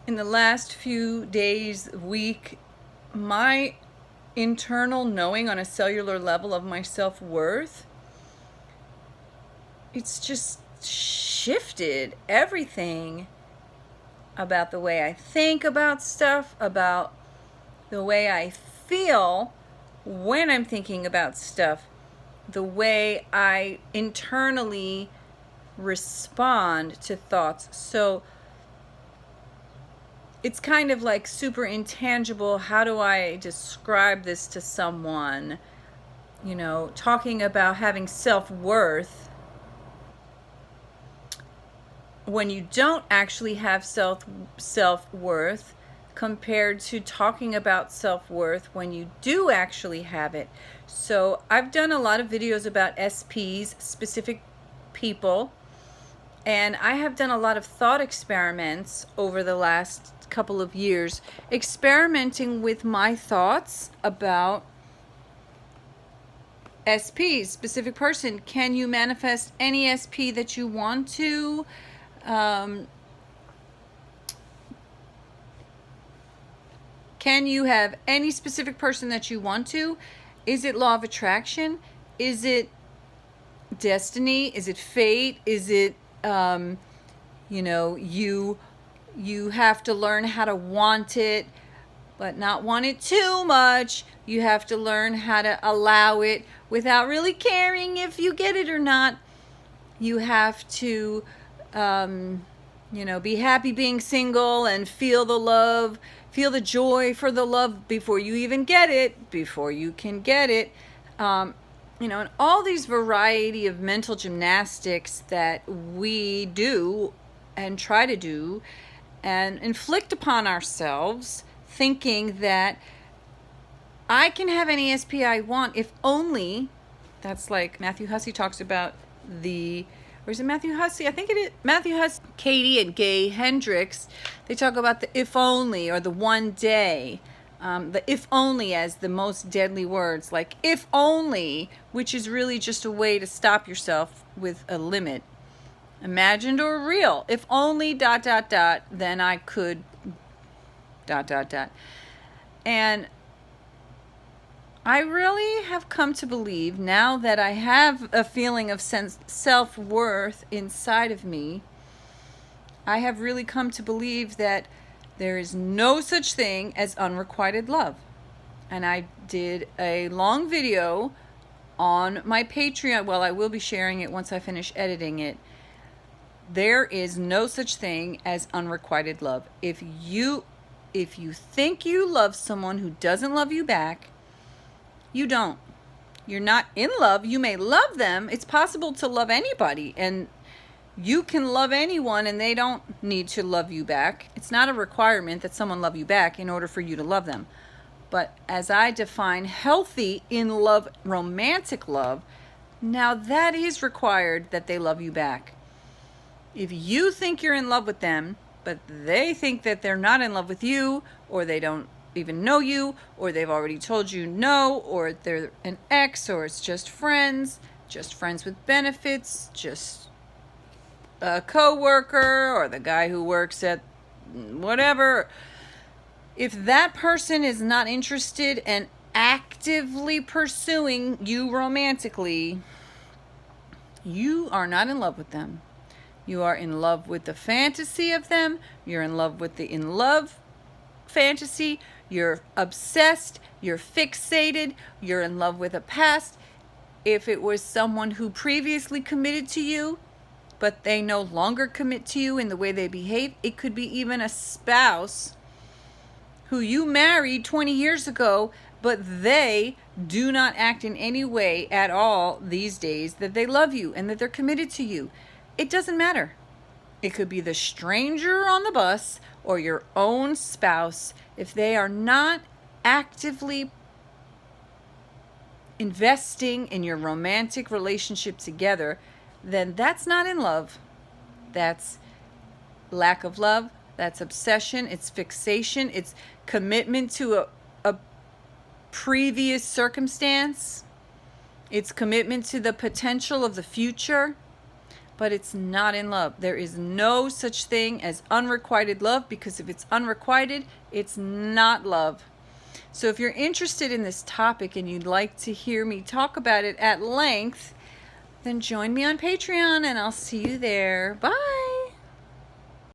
in the last few days, week, my internal knowing on a cellular level of my self-worth, it's just shifted everything about the way I think about stuff, about the way I feel when I'm thinking about stuff, the way I internally respond to thoughts. So it's kind of like super intangible. How do I describe this to someone? You know, talking about having self-worth when you don't actually have self-worth compared to talking about self-worth when you do actually have it. So I've done a lot of videos about SPs, specific people, and I have done a lot of thought experiments over the last couple of years, experimenting with my thoughts about SPs, specific person. Can you manifest any SP that you want to? Can you have any specific person that you want to? Is it law of attraction? Is it destiny? Is it fate? Is it, you know, you have to learn how to want it, but not want it too much. You have to learn how to allow it without really caring if you get it or not. You have to, you know, be happy being single and feel the love, feel the joy for the love before you even get it, before you can get it. You know, and all these variety of mental gymnastics that we do and try to do and inflict upon ourselves, thinking that I can have any SP I want if only, that's like Matthew Hussey talks about or is it Matthew Hussey? I think it is Matthew Hussey, Katie and Gay Hendricks. They talk about the if only or the one day. The if only as the most deadly words, like if only, which is really just a way to stop yourself with a limit. Imagined or real. If only ... then I could ... And I really have come to believe, now that I have a feeling of self-worth inside of me, I have really come to believe that there is no such thing as unrequited love. And I did a long video on my Patreon. Well, I will be sharing it once I finish editing it. There is no such thing as unrequited love. If you think you love someone who doesn't love you back, you don't. You're not in love. You may love them. It's possible to love anybody, and you can love anyone and they don't need to love you back. It's not a requirement that someone love you back in order for you to love them. But as I define healthy in love, romantic love, now that is required that they love you back. If you think you're in love with them, but they think that they're not in love with you, or they don't even know you, or they've already told you no, or they're an ex, or it's just friends with benefits, just a co-worker, or the guy who works at whatever. If that person is not interested and actively pursuing you romantically, you are not in love with them. You are in love with the fantasy of them. You're in love with the in love fantasy. You're obsessed. You're fixated. You're in love with a past. If it was someone who previously committed to you, but they no longer commit to you in the way they behave, it could be even a spouse who you married 20 years ago, but they do not act in any way at all these days that they love you and that they're committed to you. It doesn't matter. It could be the stranger on the bus or your own spouse. If they are not actively investing in your romantic relationship together, then that's not in love. That's lack of love. That's obsession. It's fixation. It's commitment to a previous circumstance. It's commitment to the potential of the future. but it's not in love. There is no such thing as unrequited love, because if it's unrequited, it's not love. So if you're interested in this topic and you'd like to hear me talk about it at length, then join me on Patreon and I'll see you there. Bye.